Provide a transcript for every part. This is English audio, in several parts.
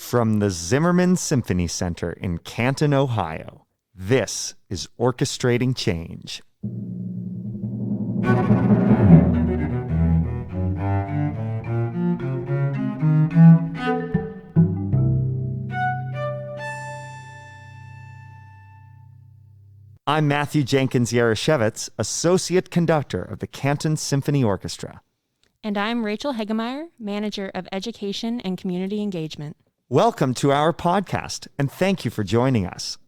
From the Zimmerman Symphony Center in Canton, Ohio, this is Orchestrating Change. I'm Matthew Jenkins Yarashevitz, Associate Conductor of the Canton Symphony Orchestra. And I'm Rachel Hegemeyer, Manager of Education and Community Engagement. Welcome to our podcast, and thank you for joining us.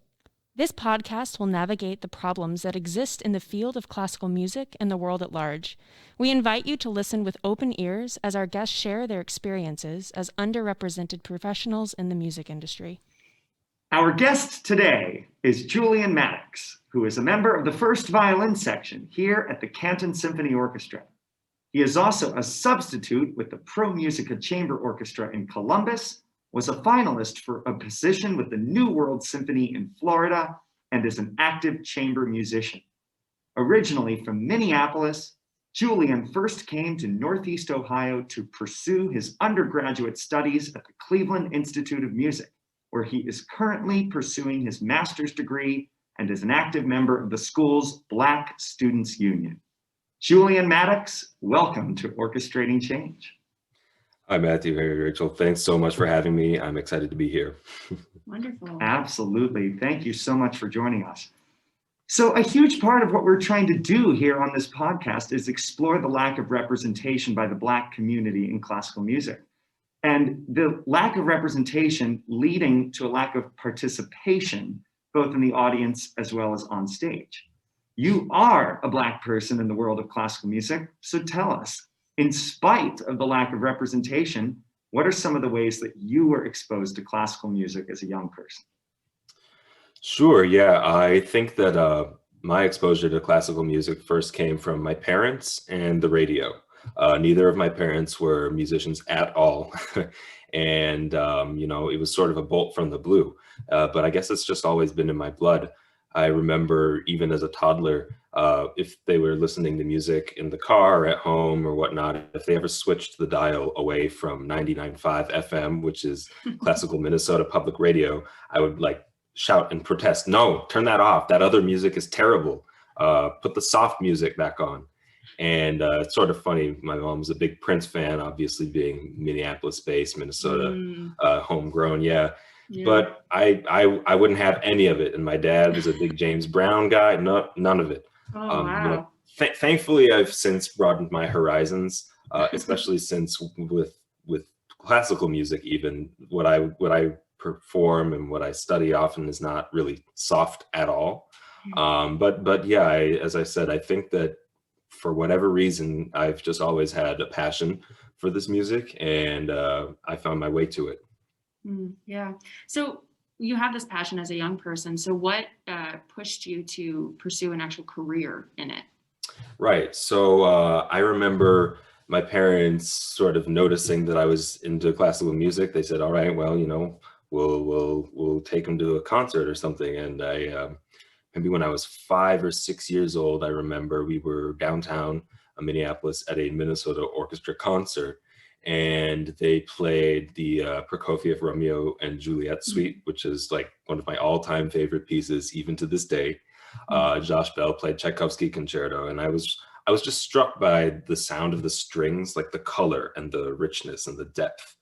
This podcast will navigate the problems that exist in the field of classical music and the world at large. We invite you to listen with open ears as our guests share their experiences as underrepresented professionals in the music industry. Our guest today is Julian Maddox, who is a member of the first violin section here at the Canton Symphony Orchestra. He is also a substitute with the ProMusica Chamber Orchestra in Columbus, was a finalist for a position with the New World Symphony in Florida, and is an active chamber musician. Originally from Minneapolis, Julian first came to Northeast Ohio to pursue his undergraduate studies at the Cleveland Institute of Music, where he is currently pursuing his master's degree and is an active member of the school's Black Students Union. Julian Maddox, welcome to Orchestrating Change. Hi, Matthew. Hey, Rachel. Thanks so much for having me. I'm excited to be here. Wonderful. Absolutely. Thank you so much for joining us. So a huge part of what we're trying to do here on this podcast is explore the lack of representation by the Black community in classical music, and the lack of representation leading to a lack of participation, both in the audience as well as on stage. You are a Black person in the world of classical music, so tell us, in spite of the lack of representation, what are some of the ways that you were exposed to classical music as a young person? Sure. Yeah, I think that my exposure to classical music first came from my parents and the radio. Neither of my parents were musicians at all. And, it was sort of a bolt from the blue. But I guess it's just always been in my blood. I remember even as a toddler, if they were listening to music in the car or at home or whatnot, if they ever switched the dial away from 99.5 FM, which is classical Minnesota public radio, I would shout and protest, "No, turn that off. That other music is terrible. Put the soft music back on." And it's sort of funny. My mom was a big Prince fan, obviously being Minneapolis-based, Minnesota, homegrown. Yeah. But I wouldn't have any of it. And my dad was a big James Brown guy. No, none of it. Oh, wow. Thankfully, I've since broadened my horizons, especially since with classical music, even what I perform and what I study often is not really soft at all. But yeah, as I said, I think that for whatever reason, I've just always had a passion for this music, and I found my way to it. Yeah. So you have this passion as a young person. So what pushed you to pursue an actual career in it? Right. So I remember my parents sort of noticing that I was into classical music. They said, "All right, well, we'll take him to a concert or something." And I maybe when I was 5 or 6 years old, I remember we were downtown Minneapolis at a Minnesota Orchestra concert. And they played the Prokofiev Romeo and Juliet suite, which is one of my all-time favorite pieces, even to this day. Josh Bell played Tchaikovsky Concerto, and I was just struck by the sound of the strings, like the color and the richness and the depth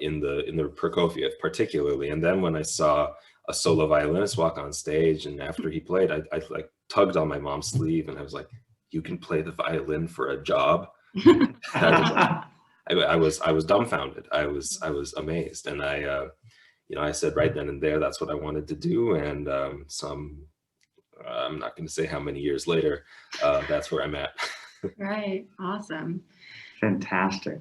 in the Prokofiev particularly. And then when I saw a solo violinist walk on stage, and after he played, I tugged on my mom's sleeve, and I was like, "You can play the violin for a job?" I was dumbfounded. I was amazed, and I said right then and there that's what I wanted to do. And I'm not going to say how many years later, that's where I'm at. Right. Awesome. Fantastic.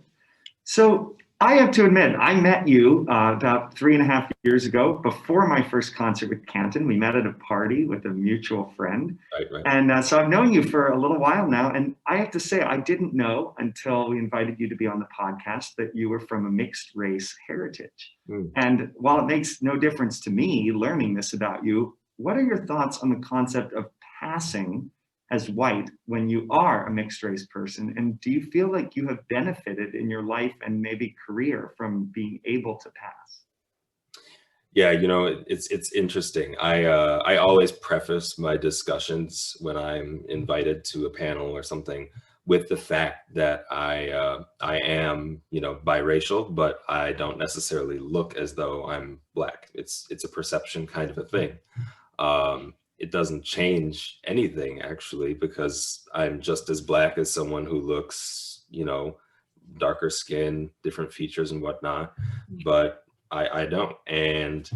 So I have to admit, I met you about 3.5 years ago before my first concert with Canton. We met at a party with a mutual friend. Right. And so I've known you for a little while now. And I have to say, I didn't know until we invited you to be on the podcast that you were from a mixed race heritage. And while it makes no difference to me learning this about you, what are your thoughts on the concept of passing as white when you are a mixed race person? And do you feel like you have benefited in your life and maybe career from being able to pass? Yeah, it's interesting. I always preface my discussions when I'm invited to a panel or something with the fact that I am, biracial, but I don't necessarily look as though I'm Black. It's a perception kind of a thing. It doesn't change anything actually, because I'm just as Black as someone who looks, darker skin, different features and whatnot, but I don't. And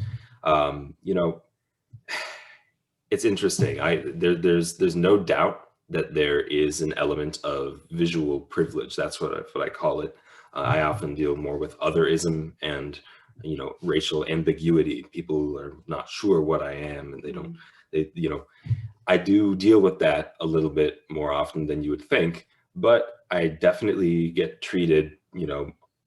it's interesting. There's no doubt that there is an element of visual privilege. That's what I call it. I often deal more with otherism and racial ambiguity. People are not sure what I am, and I do deal with that a little bit more often than you would think, but I definitely get treated,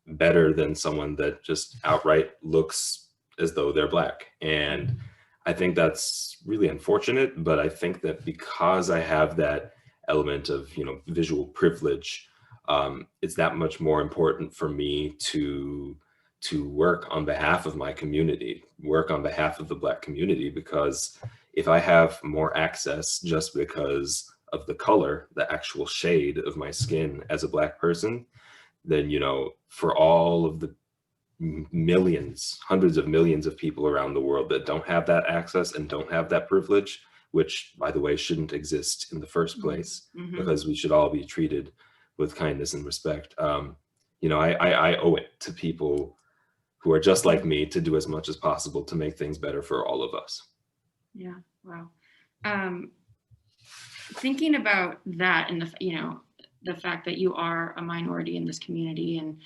better than someone that just outright looks as though they're Black. And I think that's really unfortunate, but I think that because I have that element of, visual privilege, it's that much more important for me to work on behalf of my community, work on behalf of the Black community, because if I have more access just because of the color, the actual shade of my skin as a Black person, then, for all of the millions, hundreds of millions of people around the world that don't have that access and don't have that privilege, which, by the way, shouldn't exist in the first place, because we should all be treated with kindness and respect. I owe it to people who are just like me to do as much as possible to make things better for all of us. Yeah, wow. Thinking about that and the fact that you are a minority in this community and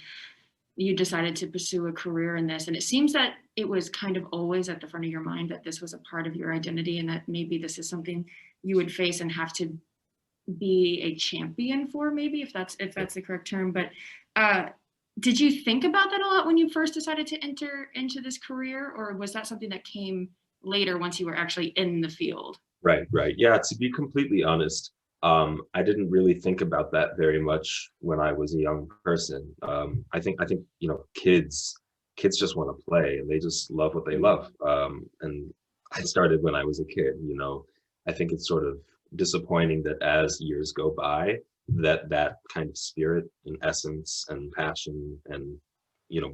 you decided to pursue a career in this, and it seems that it was kind of always at the front of your mind that this was a part of your identity and that maybe this is something you would face and have to be a champion for, maybe, if that's the correct term. But did you think about that a lot when you first decided to enter into this career, or was that something that came later once you were actually in the field? Right. Yeah, to be completely honest, I didn't really think about that very much when I was a young person. I think kids just want to play and they just love what they love. And I started when I was a kid. I think it's sort of disappointing that as years go by, that kind of spirit and essence and passion and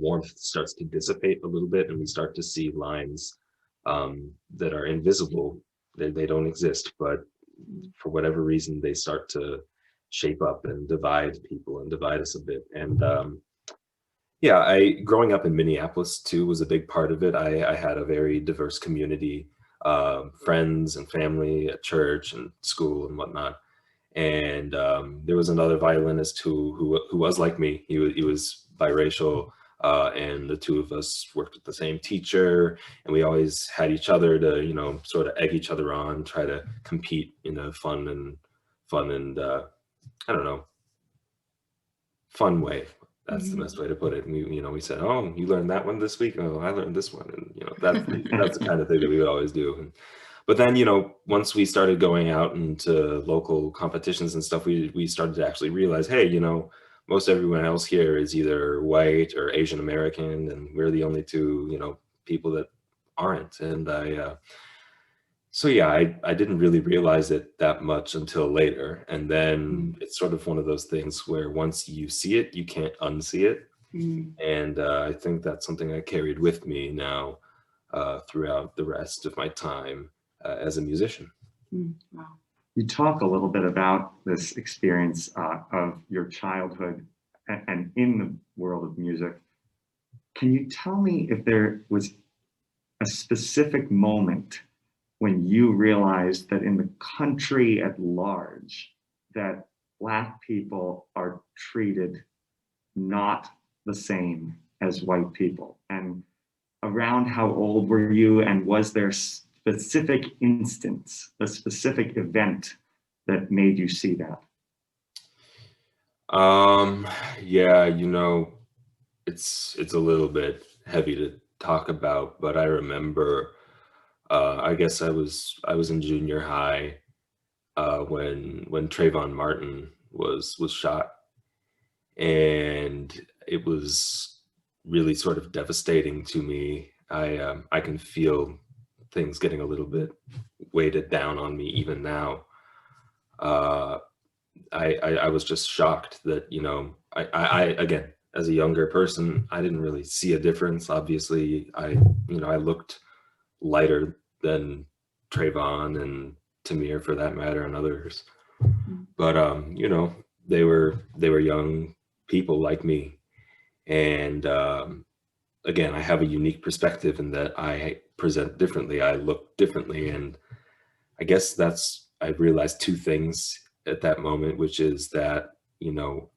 warmth starts to dissipate a little bit, and we start to see lines that are invisible. They don't exist, but for whatever reason, they start to shape up and divide people and divide us a bit. And growing up in Minneapolis too was a big part of it. I had a very diverse community, friends and family at church and school and whatnot. And there was another violinist who was like me. He was biracial. And the two of us worked with the same teacher, and we always had each other to, sort of egg each other on, try to compete in a fun and I don't know, fun way. That's the best way to put it. And we said, "Oh, you learned that one this week. Oh, I learned this one," and that's the kind of thing that we would always do. But then, once we started going out into local competitions and stuff, we started to actually realize, hey, most everyone else here is either white or Asian American, and we're the only two, people that aren't. And I didn't really realize it that much until later. And then it's sort of one of those things where once you see it, you can't unsee it. And I think that's something I carried with me now throughout the rest of my time as a musician. Wow. You talk a little bit about this experience of your childhood and in the world of music. Can you tell me if there was a specific moment when you realized that in the country at large, that Black people are treated not the same as white people? And around how old were you, and was there specific instance, a specific event that made you see that? It's a little bit heavy to talk about, but I remember I guess I was in junior high when Trayvon Martin was shot, and it was really sort of devastating to me I can feel things getting a little bit weighted down on me even now. I was just shocked that, you know, I again, as a younger person, I didn't really see a difference. Obviously, I looked lighter than Trayvon and Tamir, for that matter, and others. But you know, they were young people like me, and again, I have a unique perspective in that I present differently, I look differently, and I guess I realized two things at that moment, which is that, you know,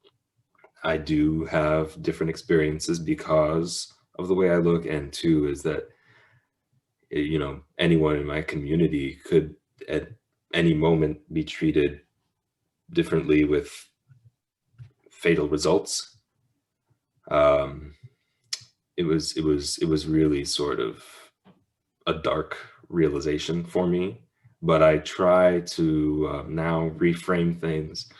I do have different experiences because of the way I look, and two is that, you know, anyone in my community could at any moment be treated differently with fatal results. It was really sort of a dark realization for me, but I try to now reframe things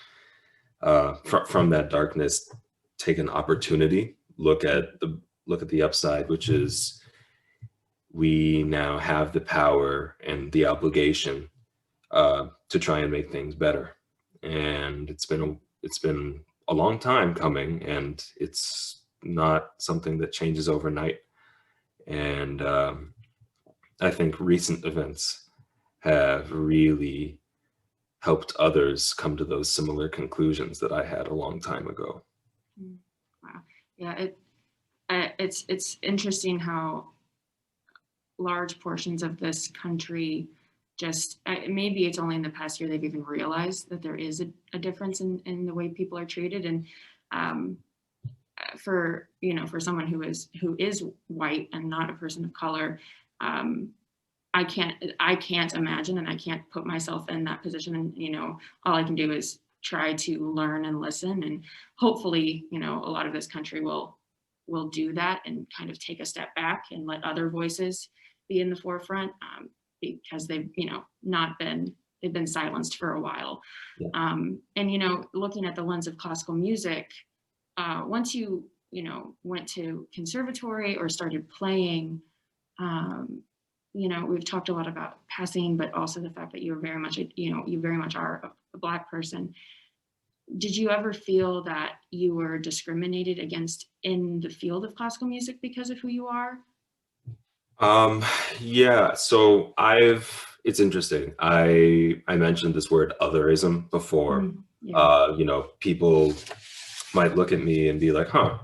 from that darkness, take an opportunity, look at the upside, which is we now have the power and the obligation to try and make things better. And it's been a long time coming, and it's not something that changes overnight. And I think recent events have really helped others come to those similar conclusions that I had a long time ago. Wow. Yeah, it's interesting how large portions of this country just, maybe it's only in the past year they've even realized that there is a difference in the way people are treated. And for someone who is white and not a person of color, I can't imagine, and I can't put myself in that position. And, you know, all I can do is try to learn and listen. And hopefully, you know, a lot of this country will do that and kind of take a step back and let other voices be in the forefront, because they've, you know, they've been silenced for a while. Yeah. And, you know, looking at the lens of classical music, once you know, went to conservatory or started playing, you know, we've talked a lot about passing, but also the fact that you very much are a Black person. Did you ever feel that you were discriminated against in the field of classical music because of who you are? Yeah, so it's interesting. I mentioned this word otherism before. Yeah. You know, people might look at me and be like, huh,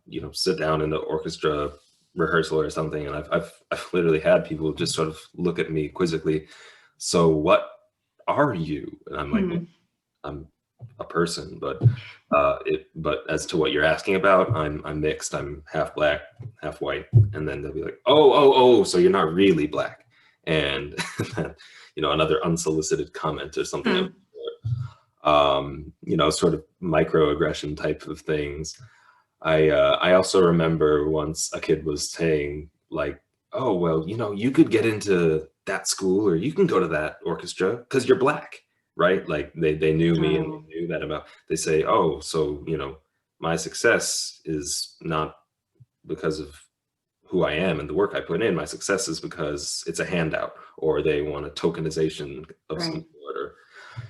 you know, sit down in the orchestra rehearsal or something. And I've literally had people just sort of look at me quizzically. So what are you? And I'm like, well, I'm a person, but as to what you're asking about, I'm mixed. I'm half Black, half white. And then they'll be like, oh, so you're not really Black. And you know, another unsolicited comment or something. You know, sort of microaggression type of things. I also remember once a kid was saying like, oh, well, you know, you could get into that school or you can go to that orchestra because you're Black, right? Like they knew me and they knew that about, they say, oh, so, you know, my success is not because of who I am and the work I put in. My success is because it's a handout, or they want a tokenization of some sort or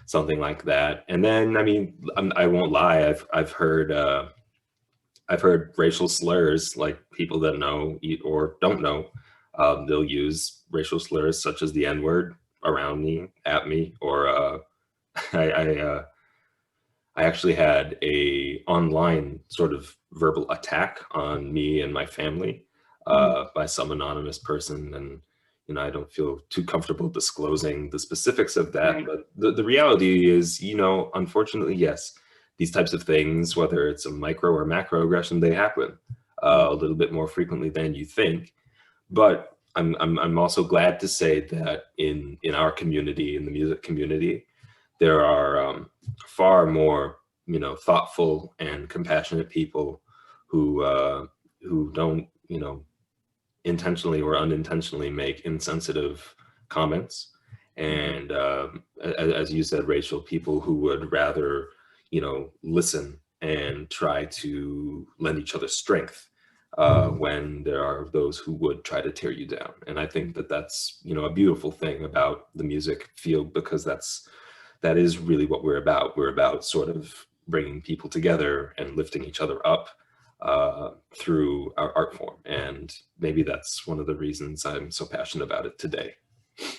something like that. And then, I mean, I won't lie, I've heard racial slurs, like people that know or don't know, they'll use racial slurs such as the N-word around me, at me, or I actually had a online sort of verbal attack on me and my family by some anonymous person. And, you know, I don't feel too comfortable disclosing the specifics of that. Right. But the reality is, you know, unfortunately, yes, these types of things, whether it's a micro or macro aggression, they happen a little bit more frequently than you think. But I'm also glad to say that in our community, in the music community, there are far more, you know, thoughtful and compassionate people who don't, you know, intentionally or unintentionally make insensitive comments. And as you said, Rachel, people who would rather, you know, listen and try to lend each other strength when there are those who would try to tear you down. And I think that that's, a beautiful thing about the music field, because that is really what we're about. We're about sort of bringing people together and lifting each other up through our art form. And maybe that's one of the reasons I'm so passionate about it today.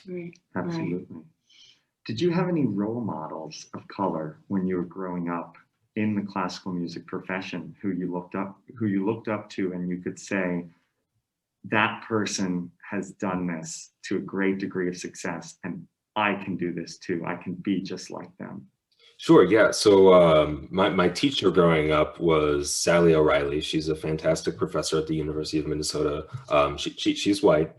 Right. Absolutely. Right. Did you have any role models of color when you were growing up in the classical music profession who you looked up to, and you could say, that person has done this to a great degree of success, and I can do this too. I can be just like them? Sure, yeah. So my teacher growing up was Sally O'Reilly. She's a fantastic professor at the University of Minnesota. She's white,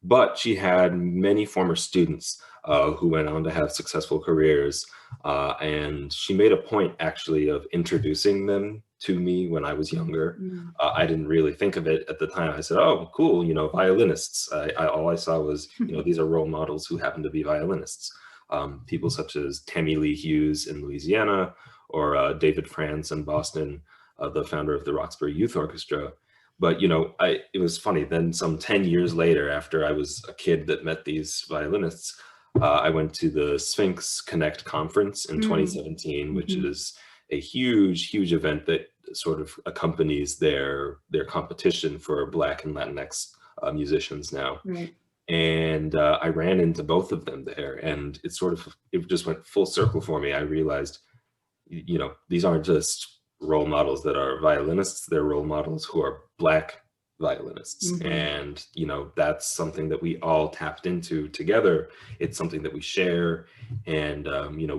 but she had many former students who went on to have successful careers. And she made a point actually of introducing them to me when I was younger. I didn't really think of it at the time. I said, oh, cool, violinists. All I saw was, these are role models who happen to be violinists. People such as Tammy Lee Hughes in Louisiana, or David France in Boston, the founder of the Roxbury Youth Orchestra. But, it was funny. Then some 10 years later, after I was a kid that met these violinists, I went to the Sphinx Connect conference in 2017, which is a huge, huge event that sort of accompanies their competition for Black and Latinx musicians now. Right. And I ran into both of them there, and it just went full circle for me. I realized, these aren't just role models that are violinists, they're role models who are Black violinists. And, that's something that we all tapped into together. It's something that we share, and,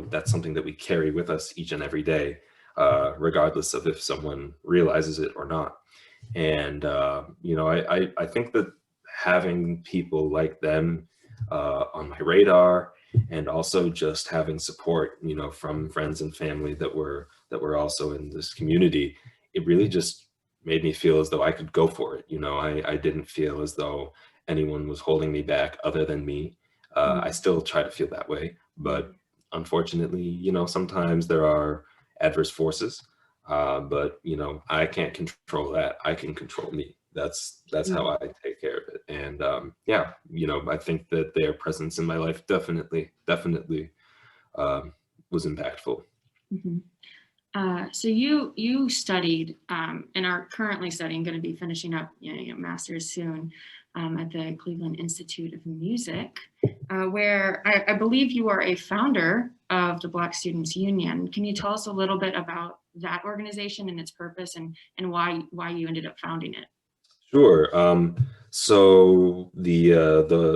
that's something that we carry with us each and every day, regardless of if someone realizes it or not. And, I think that having people like them on my radar, and also just having support, from friends and family that were also in this community, it really just made me feel as though I could go for it. I didn't feel as though anyone was holding me back other than me. I still try to feel that way, but unfortunately, sometimes there are adverse forces, but I can't control that. I can control me. That's how I take care of it. And I think that their presence in my life definitely was impactful. So you studied and are currently studying, going to be finishing up master's soon at the Cleveland Institute of Music, where I believe you are a founder of the Black Students Union. Can you tell us a little bit about that organization and its purpose, and why you ended up founding it? Sure. So the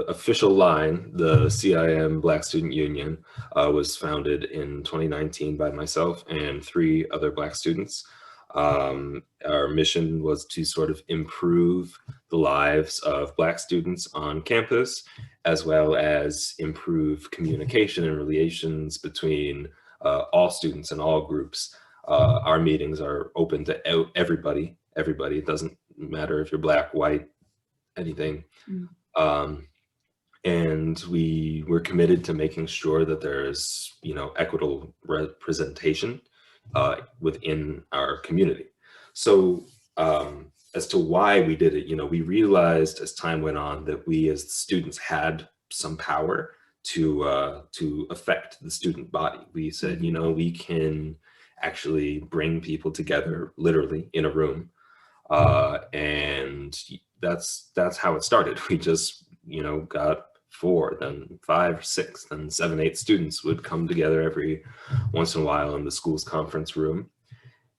official line, the CIM Black Student Union, was founded in 2019 by myself and 3 other Black students. Our mission was to sort of improve the lives of Black students on campus, as well as improve communication and relations between all students and all groups. Our meetings are open to everybody. It doesn't matter if you're Black, white, anything. And we were committed to making sure that there's, equitable representation within our community. So as to why we did it, we realized as time went on that we as students had some power to affect the student body. We said, we can actually bring people together literally in a room. And that's how it started. We just, got 4, then 5, 6, then 7, 8 students would come together every once in a while in the school's conference room.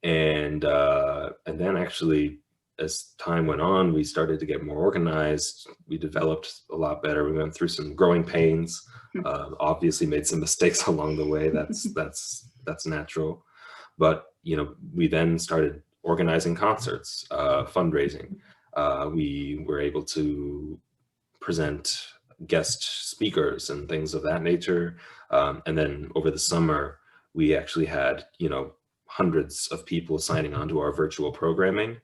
And then actually, as time went on, we started to get more organized. We developed a lot better. We went through some growing pains, obviously made some mistakes along the way. That's natural. But, we then started organizing concerts, fundraising. We were able to present guest speakers and things of that nature. And then over the summer, we actually had, hundreds of people signing on to our virtual programming,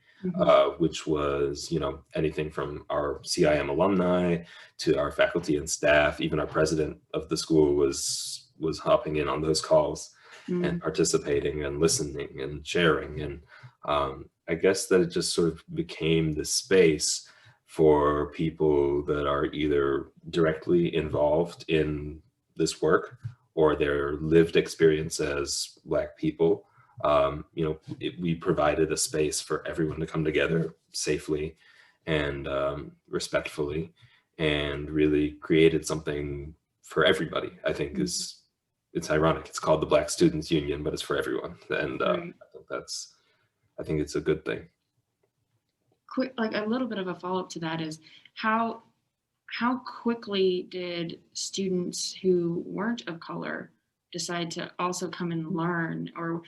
which was, anything from our CIM alumni to our faculty and staff. Even our president of the school was hopping in on those calls and participating and listening and sharing. And I guess that it just sort of became the space for people that are either directly involved in this work or their lived experience as Black people. We provided a space for everyone to come together safely and respectfully, and really created something for everybody. I think it's ironic. It's called the Black Students Union, but it's for everyone. And I think it's a good thing. Quick, like a little bit of a follow-up to that is how quickly did students who weren't of color decide to also come and learn, or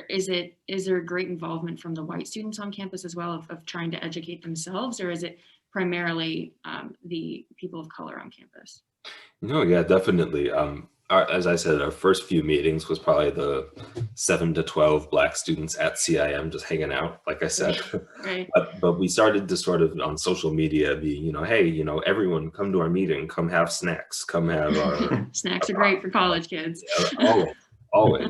is there great involvement from the white students on campus as well of trying to educate themselves, or is it primarily the people of color on campus? No, yeah, definitely. As I said, our first few meetings was probably the 7 to 12 Black students at CIM just hanging out, like I said. Right. But we started to sort of on social media be, hey, everyone come to our meeting, come have snacks, come have our snacks are great for college kids. Always.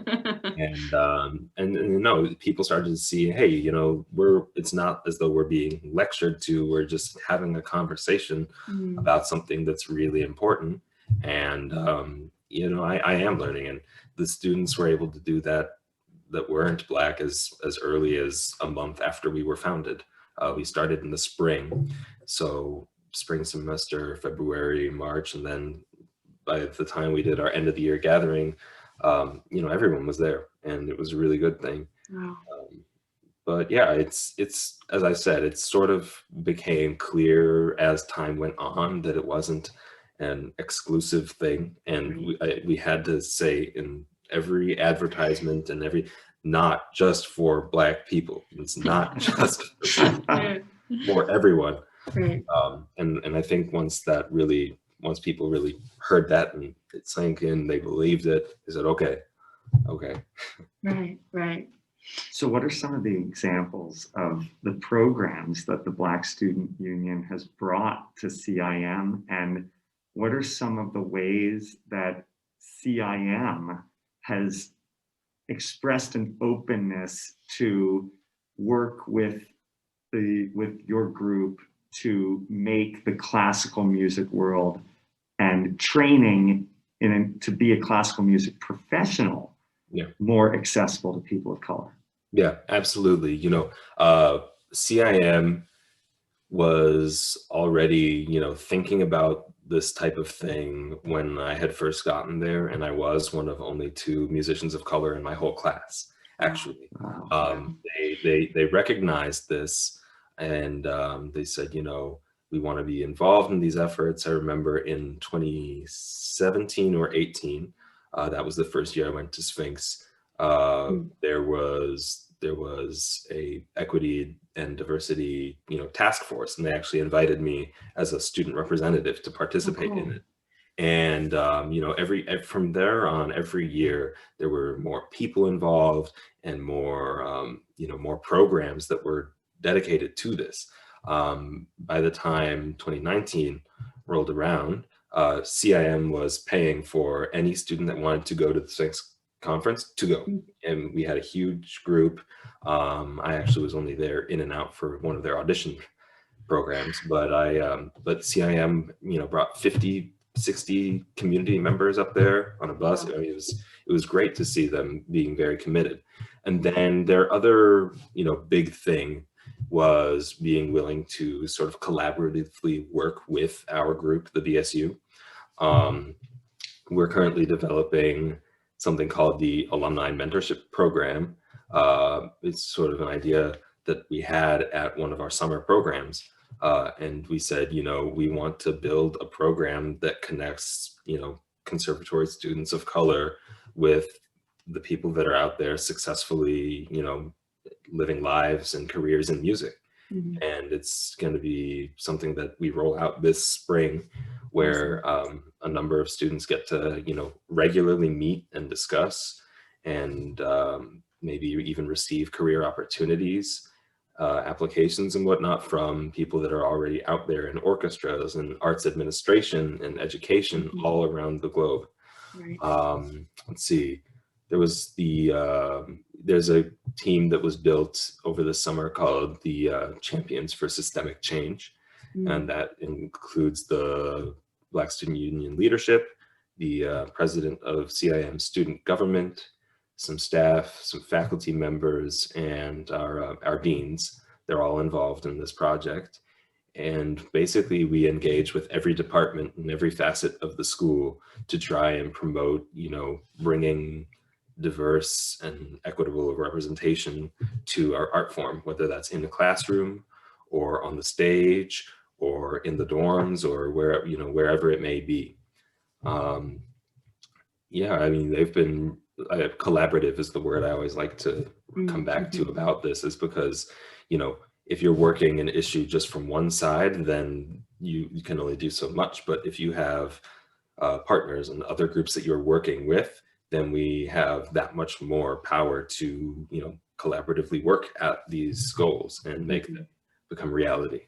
And people started to see, hey, it's not as though we're being lectured to, we're just having a conversation about something that's really important. And I am learning, and the students were able to do that weren't Black as early as a month after we were founded. We started in the spring, so spring semester, February, March, and then by the time we did our end of the year gathering, everyone was there, and it was a really good thing. Wow. But yeah, it's as I said, it sort of became clear as time went on that it wasn't an exclusive thing, and we had to say in every advertisement and not just for Black people. It's not just for everyone. Right. And I think once people really heard that and it sank in, they believed it, they said, okay. Right. So what are some of the examples of the programs that the Black Student Union has brought to CIM, and what are some of the ways that CIM has expressed an openness to work with your group to make the classical music world and training to be a classical music professional more accessible to people of color? Yeah, absolutely. CIM was already, thinking about this type of thing when I had first gotten there, and I was one of only 2 musicians of color in my whole class, actually. Wow. They recognized this, and they said, we want to be involved in these efforts. I remember in 2017 or 18, that was the first year I went to Sphinx. There was a equity and diversity, task force, and they actually invited me as a student representative to participate in it. And from there on, every year there were more people involved and more more programs that were dedicated to this. By the time 2019 rolled around, CIM was paying for any student that wanted to go to the Sphinx conference to go, and we had a huge group. I actually was only there in and out for one of their audition programs, but CIM brought 50-60 community members up there on a bus. I mean, it was great to see them being very committed. And then their other big thing was being willing to sort of collaboratively work with our group, the BSU. We're currently developing something called the Alumni Mentorship Program. It's sort of an idea that we had at one of our summer programs. And we said, we want to build a program that connects, conservatory students of color with the people that are out there successfully, living lives and careers in music. Mm-hmm. And it's going to be something that we roll out this spring, where a number of students get to, regularly meet and discuss, and maybe even receive career opportunities, applications and whatnot from people that are already out there in orchestras and arts administration and education all around the globe. Right. Let's see. there was there's a team that was built over the summer called the Champions for Systemic Change. And that includes the Black Student Union leadership, the president of CIM student government, some staff, some faculty members, and our deans. They're all involved in this project. And basically we engage with every department and every facet of the school to try and promote, bringing diverse and equitable representation to our art form, whether that's in the classroom or on the stage or in the dorms or wherever it may be. Yeah, I mean, they've been collaborative is the word I always like to come back to about this, is because, if you're working an issue just from one side, then you can only do so much. But if you have partners and other groups that you're working with, then we have that much more power to, collaboratively work at these goals and make them become reality.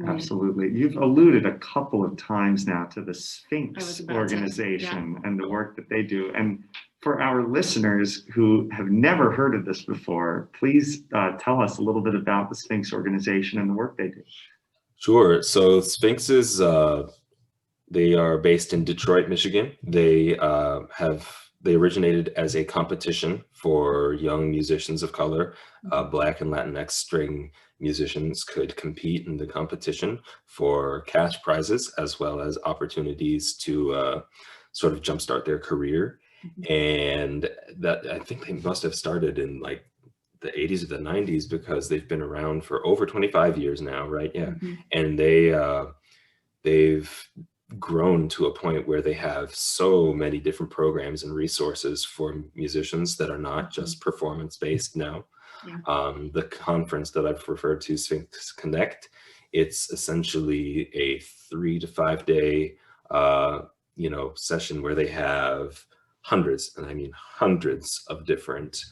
Absolutely. You've alluded a couple of times now to the Sphinx organization and the work that they do. And for our listeners who have never heard of this before, please tell us a little bit about the Sphinx organization and the work they do. Sure. So Sphinx is, they are based in Detroit, Michigan. They originated as a competition for young musicians of color. Black and Latinx string musicians could compete in the competition for cash prizes, as well as opportunities to sort of jumpstart their career. And that, I think they must have started in like the 80s or the 90s, because they've been around for over 25 years now, right? Yeah. And they've grown to a point where they have so many different programs and resources for musicians that are not just performance-based now. The conference that I've referred to, Sphinx Connect, it's essentially a 3 to 5 day session where they have hundreds, and I mean hundreds of different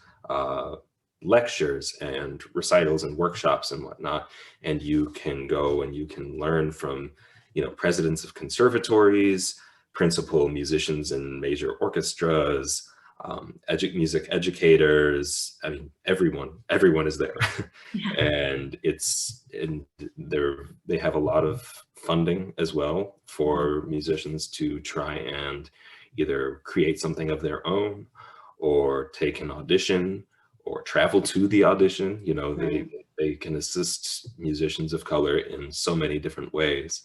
lectures and recitals and workshops and whatnot. And you can go and you can learn from presidents of conservatories, principal musicians in major orchestras, music educators. I mean, everyone is there. And they have a lot of funding as well for musicians to try and either create something of their own or take an audition or travel to the audition. They can assist musicians of color in so many different ways.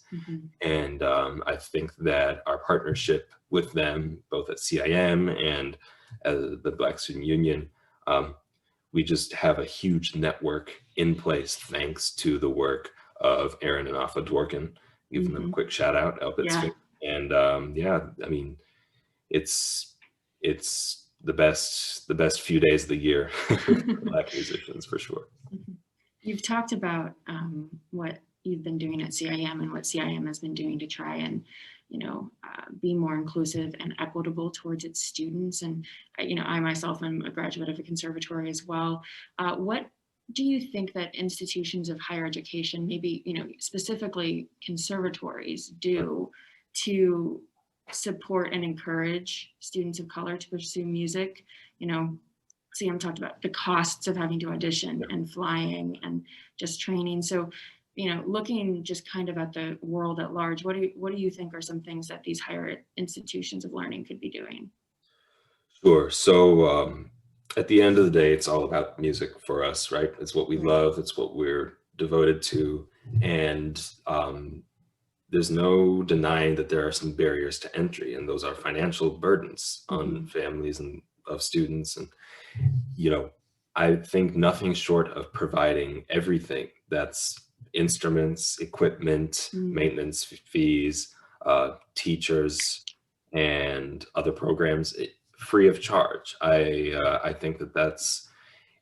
And I think that our partnership with them, both at CIM and the Black Student Union, we just have a huge network in place thanks to the work of Aaron and Afa Dworkin. Giving them a quick shout out up at Sphinx. And I mean, it's the best few days of the year for Black musicians, for sure. You've talked about what you've been doing at CIM and what CIM has been doing to try and, be more inclusive and equitable towards its students. And, I myself am a graduate of a conservatory as well. What do you think that institutions of higher education, maybe, specifically conservatories, do to support and encourage students of color to pursue music? CM talked about the costs of having to audition and flying and just training. So, looking just kind of at the world at large, what do you think are some things that these higher institutions of learning could be doing? Sure. So at the end of the day, it's all about music for us, right? It's what we love. It's what we're devoted to. And there's no denying that there are some barriers to entry, and those are financial burdens on families and of students. And I think nothing short of providing everything that's instruments, equipment, maintenance fees, teachers, and other programs free of charge. I think that that's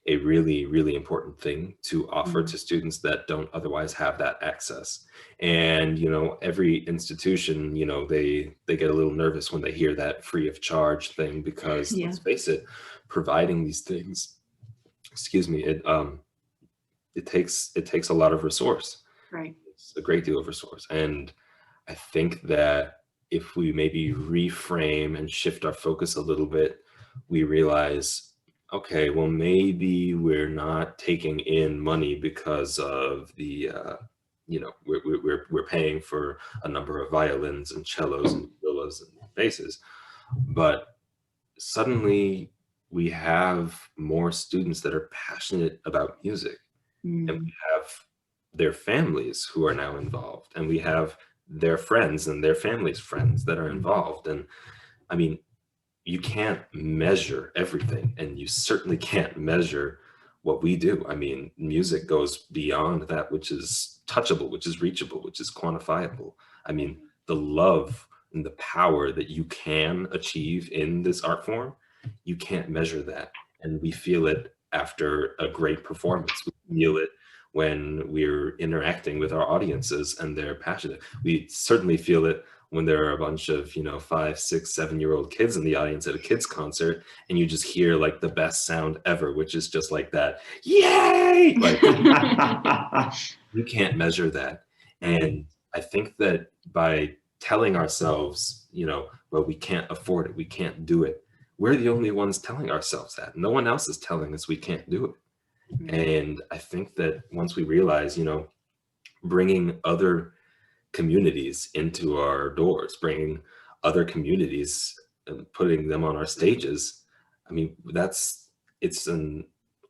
a really, really important thing to offer to students that don't otherwise have that access. And, every institution, they get a little nervous when they hear that free of charge thing, because let's face it, providing these things, it takes a lot of resource. Right. It's a great deal of resource. And I think that if we maybe reframe and shift our focus a little bit we realize, okay, well, maybe we're not taking in money because of the, we're paying for a number of violins and cellos and violas and basses, but suddenly we have more students that are passionate about music, and we have their families who are now involved, and we have their friends and their families' friends that are involved. And I mean, you can't measure everything, and you certainly can't measure what we do. I mean, music goes beyond that which is touchable, which is reachable, which is quantifiable. I mean, the love and the power that you can achieve in this art form, you can't measure that. And we feel it after a great performance. We feel it when we're interacting with our audiences and they're passionate. We certainly feel it when there are a bunch of, 5, 6, 7-year-old kids in the audience at a kids concert, and you just hear like the best sound ever, which is just like that, yay! Like, you can't measure that. And I think that by telling ourselves, well, we can't afford it, we can't do it, we're the only ones telling ourselves that. No one else is telling us we can't do it. And I think that once we realize, bringing other communities into our doors, bringing other communities and putting them on our stages, I mean, it's an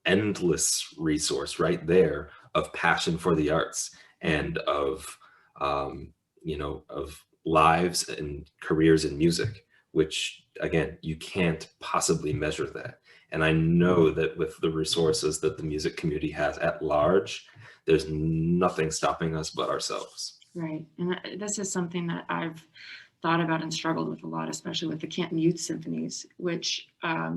endless resource right there of passion for the arts and of, of lives and careers in music, which again, you can't possibly measure that. And I know that with the resources that the music community has at large, there's nothing stopping us but ourselves. Right. And this is something that I've thought about and struggled with a lot, especially with the Canton Youth Symphonies, which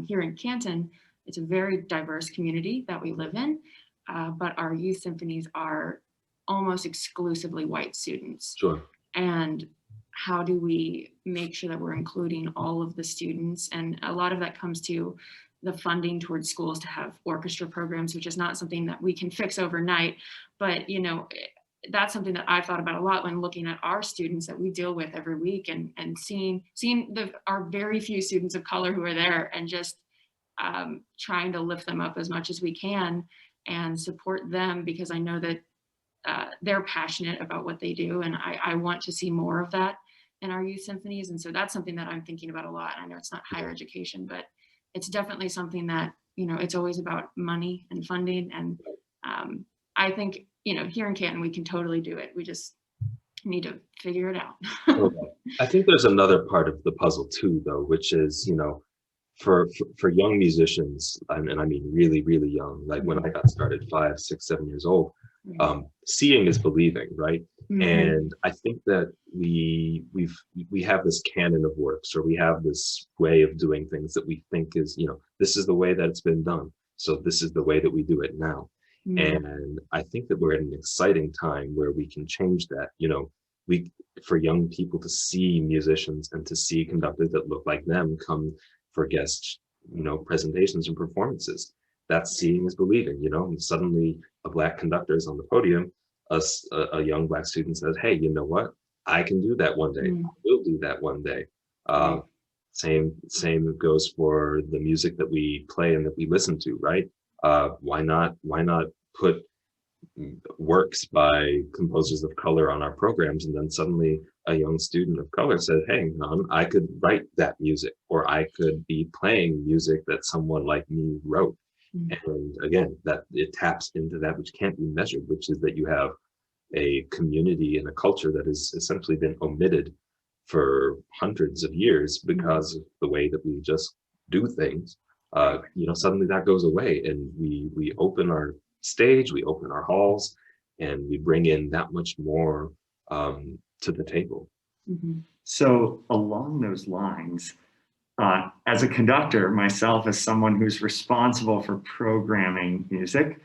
here in Canton, it's a very diverse community that we live in, but our youth symphonies are almost exclusively white students. Sure. And how do we make sure that we're including all of the students? And a lot of that comes to the funding towards schools to have orchestra programs, which is not something that we can fix overnight, but that's something that I've thought about a lot when looking at our students that we deal with every week, and seeing our very few students of color who are there, and just trying to lift them up as much as we can and support them, because I know that they're passionate about what they do, and I want to see more of that in our youth symphonies. And so that's something that I'm thinking about a lot. I know it's not higher education, but it's definitely something that, it's always about money and funding. And I think, here in Canton, we can totally do it. We just need to figure it out. I think there's another part of the puzzle too, though, which is, for young musicians, and I mean really, really young, like when I got started 5, 6, 7 years old, seeing is believing, right? And I think that we have this canon of works, or we have this way of doing things that we think is, this is the way that it's been done, so this is the way that we do it now. And I think that we're at an exciting time where we can change that. For young people to see musicians and to see conductors that look like them come for guest, presentations and performances. That's seeing is believing, and suddenly a Black conductor is on the podium, a young Black student says, hey, you know what? I can do that one day. We'll do that one day. Same goes for the music that we play and that we listen to, right? Why not put works by composers of color on our programs, and then suddenly a young student of color said, hey, I could write that music, or I could be playing music that someone like me wrote. And again, that it taps into that which can't be measured, which is that you have a community and a culture that has essentially been omitted for hundreds of years because of the way that we just do things. Suddenly that goes away, and we open our stage, we open our halls, and we bring in that much more to the table. So along those lines, as a conductor myself, as someone who's responsible for programming music,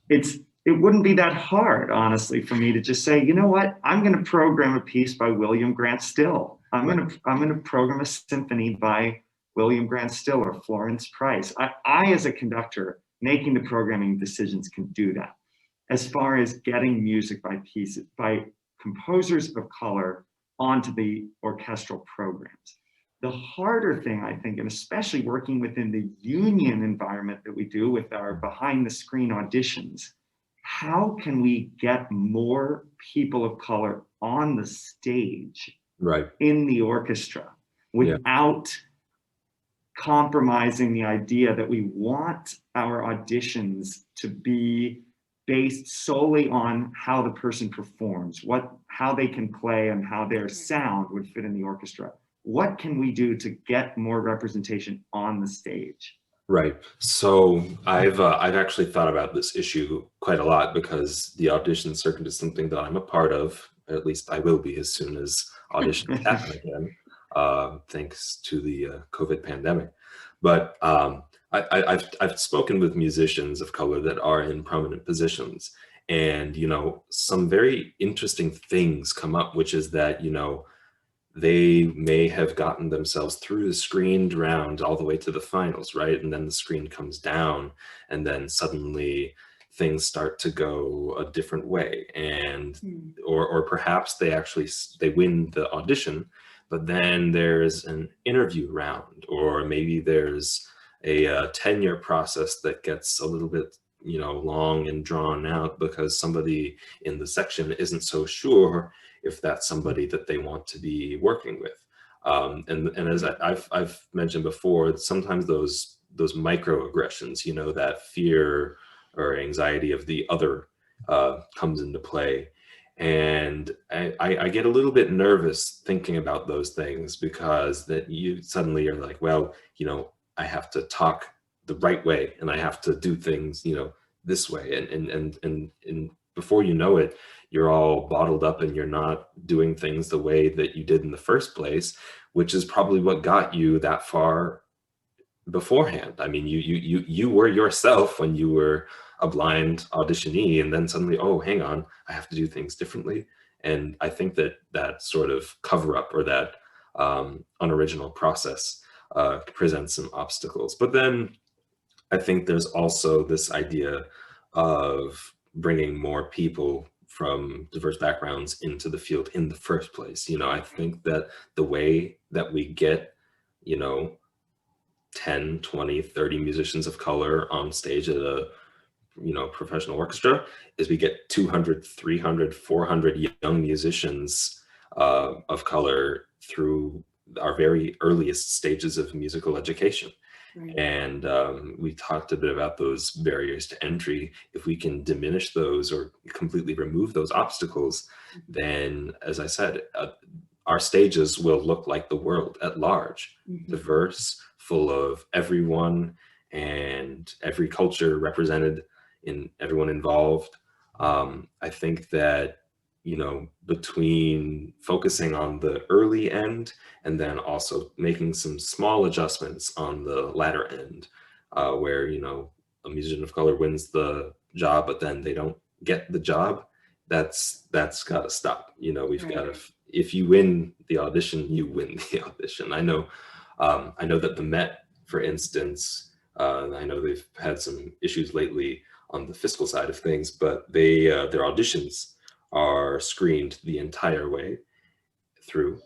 it wouldn't be that hard, honestly, for me to just say, you know what, I'm going to program a piece by William Grant Still. I'm going to program a symphony by William Grant Still or Florence Price. I, as a conductor, making the programming decisions, can do that. As far as getting music by composers of color onto the orchestral programs, The harder thing, I think, and especially working within the union environment that we do with our behind the screen auditions, how can we get more people of color on the stage in the orchestra without compromising the idea that we want our auditions to be based solely on how the person performs, how they can play and how their sound would fit in the orchestra. What can we do to get more representation on the stage? Right. So I've actually thought about this issue quite a lot, because the audition circuit is something that I'm a part of. At least I will be as soon as auditions happen again, thanks to the COVID pandemic. But I've spoken with musicians of color that are in prominent positions, and some very interesting things come up, which is that they may have gotten themselves through the screened round all the way to the finals, right? And then the screen comes down, and then suddenly things start to go a different way. And, or perhaps they win the audition, but then there's an interview round, or maybe there's a tenure process that gets a little bit long and drawn out, because somebody in the section isn't so sure if that's somebody that they want to be working with. And as I've mentioned before, sometimes those microaggressions, that fear or anxiety of the other comes into play. And I get a little bit nervous thinking about those things, because that you suddenly are like, well, I have to talk the right way, and I have to do things, this way. And before you know it, you're all bottled up, and you're not doing things the way that you did in the first place, which is probably what got you that far beforehand. I mean, you were yourself when you were a blind auditionee, and then suddenly, oh, hang on, I have to do things differently. And I think that sort of cover up, or that unoriginal process presents some obstacles. But then I think there's also this idea of bringing more people from diverse backgrounds into the field in the first place. I think that the way that we get, 10, 20, 30 musicians of color on stage at a, professional orchestra, is we get 200, 300, 400 young musicians of color through our very earliest stages of musical education. Right. And we talked a bit about those barriers to entry. If we can diminish those or completely remove those obstacles, then, as I said, our stages will look like the world at large, diverse, full of everyone and every culture represented, in everyone involved. I think that, between focusing on the early end and then also making some small adjustments on the latter end, where, a musician of color wins the job, but then they don't get the job, that's got to stop. We've got to, if you win the audition, you win the audition. I know that the Met, for instance, I know they've had some issues lately on the fiscal side of things, but their auditions are screened the entire way through.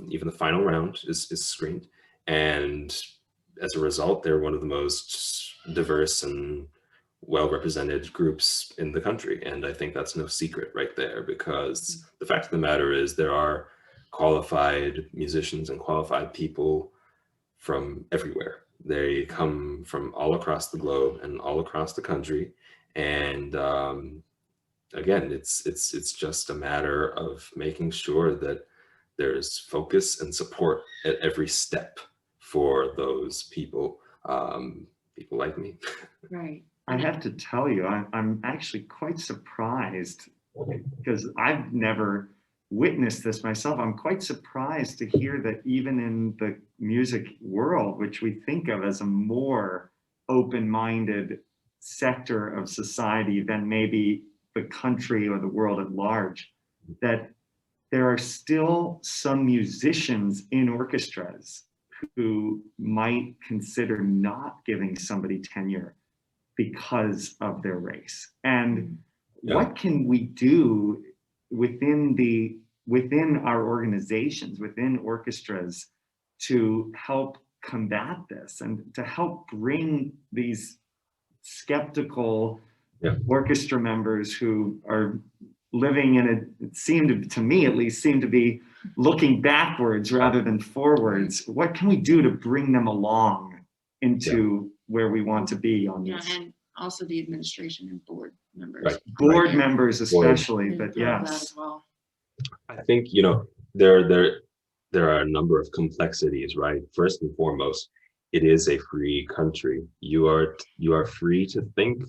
Even the final round is screened. And as a result, they're one of the most diverse and well-represented groups in the country. And I think that's no secret right there, because the fact of the matter is there are qualified musicians and qualified people from everywhere. They come from all across the globe and all across the country. And again, it's just a matter of making sure that there's focus and support at every step for those people, people like me. Right. I have to tell you, I'm actually quite surprised, because I've never witnessed this myself. I'm quite surprised to hear that even in the music world, which we think of as a more open-minded sector of society than maybe the country or the world at large, that there are still some musicians in orchestras who might consider not giving somebody tenure because of their race. And what can we do within our organizations, within orchestras, to help combat this and to help bring these skeptical orchestra members who are living in it seemed to me at least, seem to be looking backwards rather than forwards. What can we do to bring them along into where we want to be on this? And also the administration and board members. Right. Board members especially, but yes. As well. I think, you know, there are a number of complexities, right? First and foremost, it is a free country. You are free to think,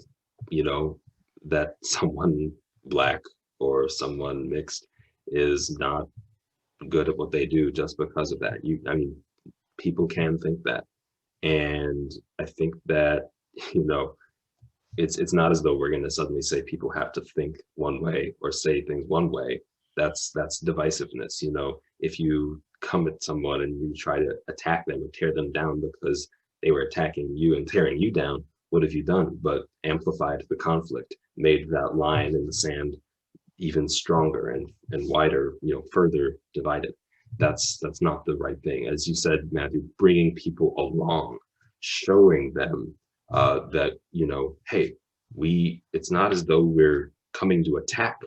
you know, that someone Black or someone mixed is not good at what they do just because of that. I mean, people can think that. And I think that, you know, it's not as though we're going to suddenly say people have to think one way or say things one way. That's divisiveness. You know, if you come at someone and you try to attack them or tear them down because they were attacking you and tearing you down, what have you done but amplified the conflict, made that line in the sand even stronger and wider, you know, further divided? That's not the right thing. As you said, Matthew, bringing people along, showing them that, you know, hey, it's not as though we're coming to attack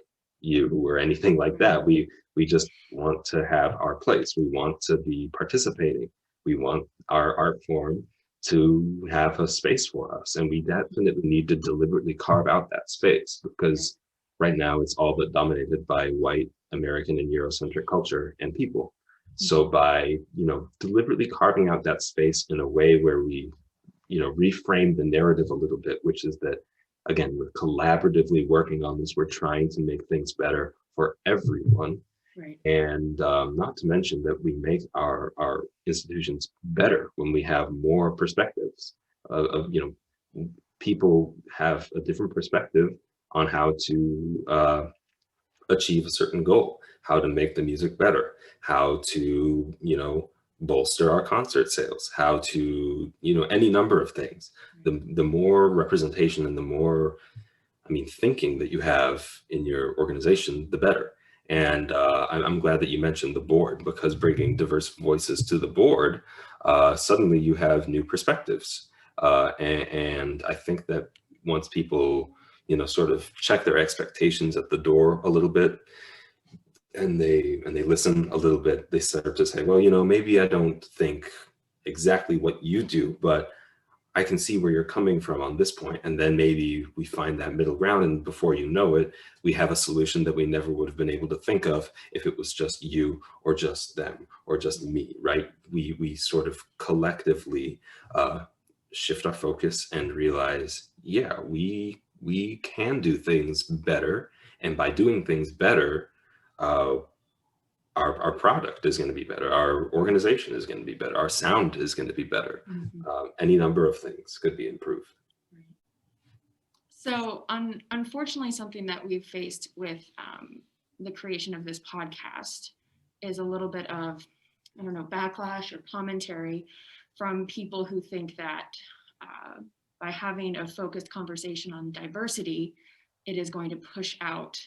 you or anything like that. We just want to have our place. We want to be participating. We want our art form to have a space for us. And we definitely need to deliberately carve out that space, because right now it's all but dominated by white American and Eurocentric culture and people. So by, you know, deliberately carving out that space in a way where we, you know, reframe the narrative a little bit, which is that, again, we're collaboratively working on this. We're trying to make things better for everyone. Right. And not to mention that we make our institutions better when we have more perspectives of, you know, people have a different perspective on how to achieve a certain goal, how to make the music better, how to, you know, bolster our concert sales, how to, you know, any number of things. The more representation and the more, I mean, thinking that you have in your organization, the better. And I'm glad that you mentioned the board, because bringing diverse voices to the board, suddenly you have new perspectives. And I think that once people, you know, sort of check their expectations at the door a little bit, and they listen a little bit, they start to say, well, you know, maybe I don't think exactly what you do, but I can see where you're coming from on this point. And then maybe we find that middle ground, and before you know it, we have a solution that we never would have been able to think of if it was just you or just them or just me, right? We sort of collectively shift our focus and realize, yeah, we can do things better. And by doing things better, our product is going to be better. Our organization is going to be better. Our sound is going to be better. Any number of things could be improved. So unfortunately, something that we've faced with the creation of this podcast is a little bit of, I don't know, backlash or commentary from people who think that by having a focused conversation on diversity, it is going to push out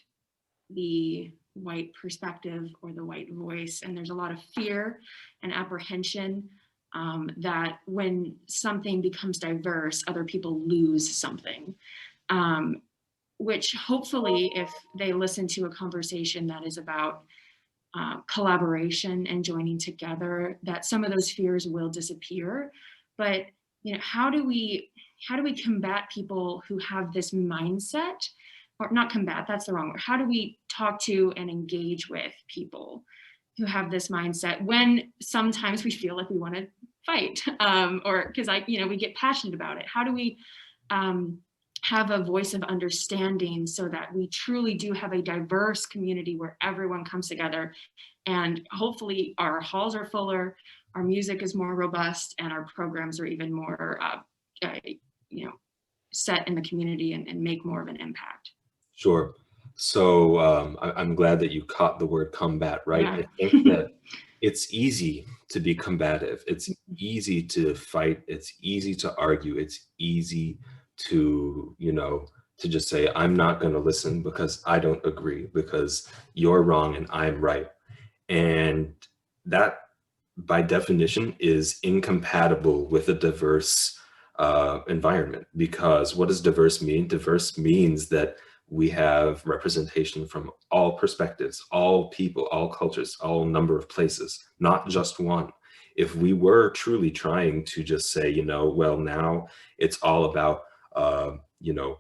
the white perspective or the white voice. And there's a lot of fear and apprehension that when something becomes diverse, other people lose something, which hopefully if they listen to a conversation that is about collaboration and joining together, that some of those fears will disappear. But you know, how do we combat people who have this mindset? Or not combat, that's the wrong word. How do we talk to and engage with people who have this mindset when sometimes we feel like we want to fight, or because we get passionate about it? How do we have a voice of understanding so that we truly do have a diverse community where everyone comes together, and hopefully our halls are fuller, our music is more robust, and our programs are even more set in the community and make more of an impact? Sure. So I'm glad that you caught the word combat, right? Yeah. I think that it's easy to be combative. It's easy to fight. It's easy to argue. It's easy to, to just say, I'm not going to listen because I don't agree, because you're wrong and I'm right. And that by definition is incompatible with a diverse environment. Because what does diverse mean? Diverse means that we have representation from all perspectives, all people, all cultures, all number of places, not just one. If we were truly trying to just say, you know, well, now it's all about, you know,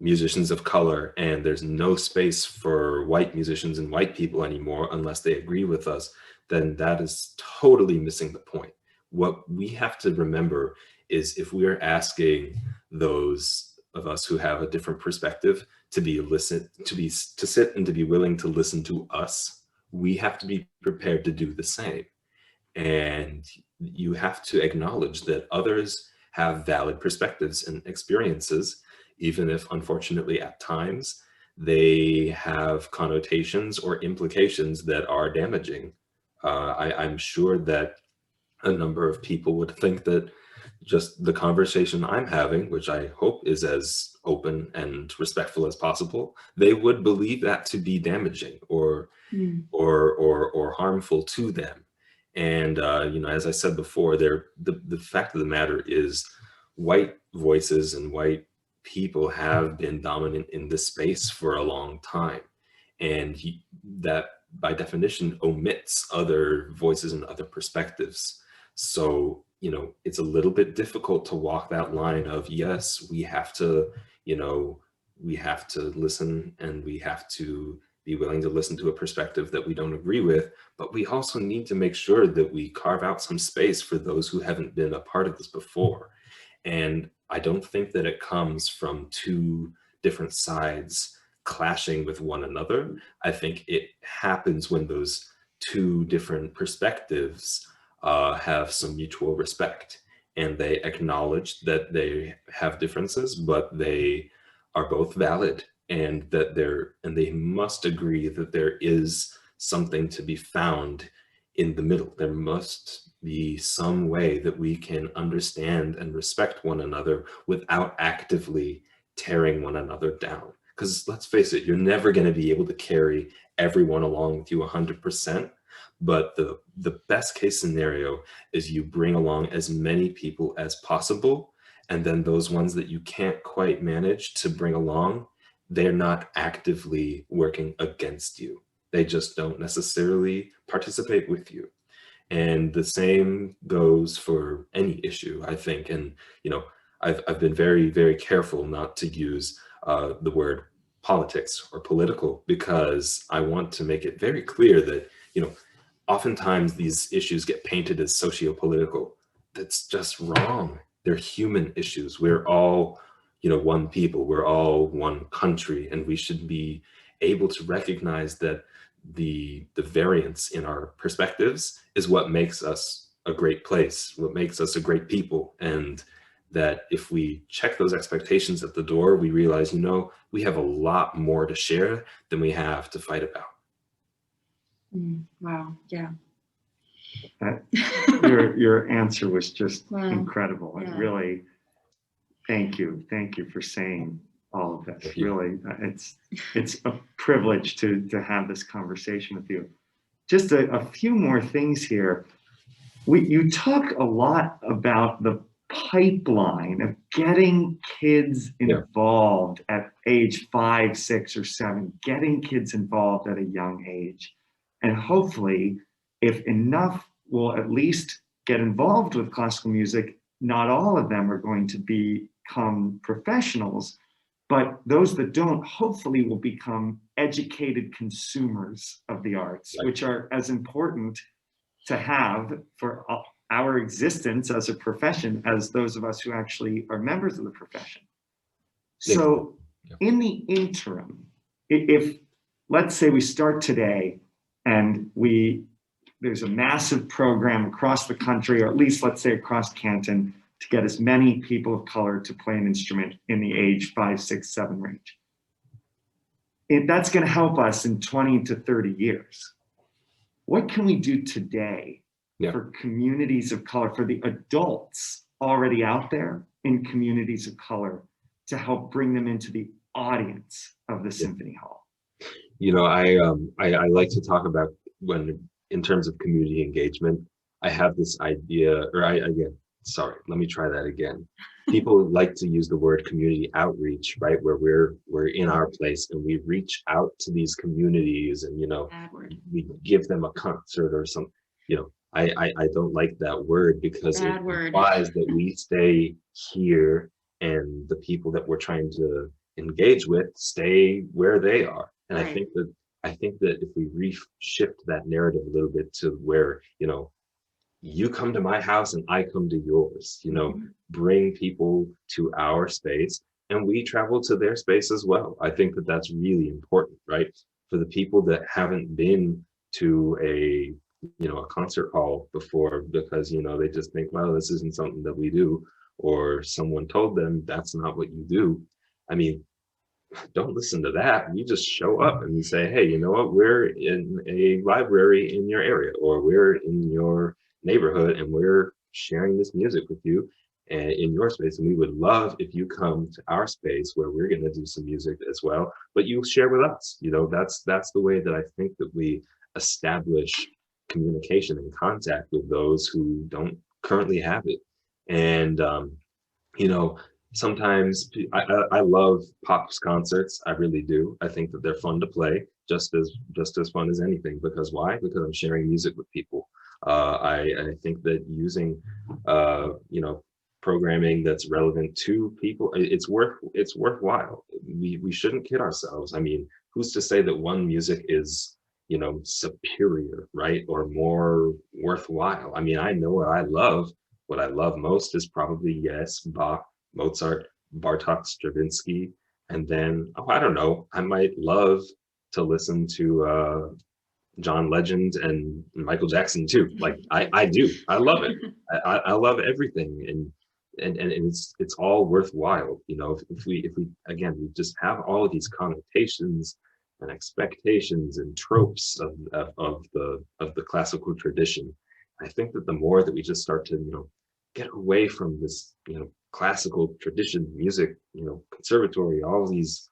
musicians of color, and there's no space for white musicians and white people anymore unless they agree with us, then that is totally missing the point. What we have to remember is, if we are asking those of us who have a different perspective to to sit and to be willing to listen to us, we have to be prepared to do the same. And you have to acknowledge that others have valid perspectives and experiences, even if unfortunately at times they have connotations or implications that are damaging. I'm sure that a number of people would think that just the conversation I'm having, which I hope is as open and respectful as possible, they would believe that to be damaging or harmful to them. And you know, as I said before, the fact of the matter is, white voices and white people have been dominant in this space for a long time, and that by definition omits other voices and other perspectives. So, you know, it's a little bit difficult to walk that line of, yes, we have to, you know, we have to listen, and we have to be willing to listen to a perspective that we don't agree with, but we also need to make sure that we carve out some space for those who haven't been a part of this before. And I don't think that it comes from two different sides clashing with one another. I think it happens when those two different perspectives have some mutual respect, and they acknowledge that they have differences, but they are both valid, and that they must agree that there is something to be found in the middle. There must be some way that we can understand and respect one another without actively tearing one another down. Because let's face it, you're never going to be able to carry everyone along with you 100%. But the best case scenario is you bring along as many people as possible, and then those ones that you can't quite manage to bring along, they're not actively working against you. They just don't necessarily participate with you. And the same goes for any issue, I think. And, you know, I've been very, very careful not to use the word politics or political, because I want to make it very clear that, you know, oftentimes these issues get painted as socio-political. That's just wrong. They're human issues. We're all, you know, one people. We're all one country, and we should be able to recognize that the variance in our perspectives is what makes us a great place, what makes us a great people. And that if we check those expectations at the door, we realize, you know, we have a lot more to share than we have to fight about. Wow. Yeah. Your answer was just incredible. Yeah. And really, thank you for saying all of this. Really, it's a privilege to have this conversation with you. Just a few more things here. You talk a lot about the pipeline of getting kids involved at age 5, 6, or 7, getting kids involved at a young age. And hopefully, if enough will at least get involved with classical music, not all of them are going to become professionals, but those that don't, hopefully will become educated consumers of the arts, which are as important to have for our existence as a profession as those of us who actually are members of the profession. So in the interim, if let's say we start today and there's a massive program across the country, or at least let's say across Canton, to get as many people of color to play an instrument in the age 5, 6, 7 range. That's going to help us in 20 to 30 years. What can we do today for communities of color, for the adults already out there in communities of color, to help bring them into the audience of the symphony hall? You know, I like to talk about when in terms of community engagement, I have this idea, or sorry, let me try that again. People like to use the word community outreach, right? Where we're in our place and we reach out to these communities and, we give them a concert or some, I don't like that word because it implies that we stay here and the people that we're trying to engage with stay where they are. And right. I think that if we reshift that narrative a little bit to where, you come to my house and I come to yours, bring people to our space and we travel to their space as well. I think that that's really important, right? For the people that haven't been to a concert hall before because, they just think, well, this isn't something that we do, or someone told them that's not what you do. I mean, don't listen to that. You just show up and you say, hey, you know what? We're in a library in your area, or we're in your neighborhood and we're sharing this music with you and in your space. And we would love if you come to our space where we're going to do some music as well, but you share with us. That's the way that I think that we establish communication and contact with those who don't currently have it. And, sometimes I love Pop's concerts. I really do. I think that they're fun to play, just as fun as anything. Because why? Because I'm sharing music with people. I think that using, programming that's relevant to people, it's worthwhile. We shouldn't kid ourselves. I mean, who's to say that one music is, superior, right? Or more worthwhile? I mean, I know what I love. What I love most is probably, yes, Bach, Mozart, Bartok, Stravinsky, and then, I don't know, I might love to listen to John Legend and Michael Jackson too. Like I do, I love it. I love everything, and it's all worthwhile. If we again, we just have all of these connotations and expectations and tropes of the classical tradition. I think that the more that we just start to get away from this classical tradition, music, conservatory, all these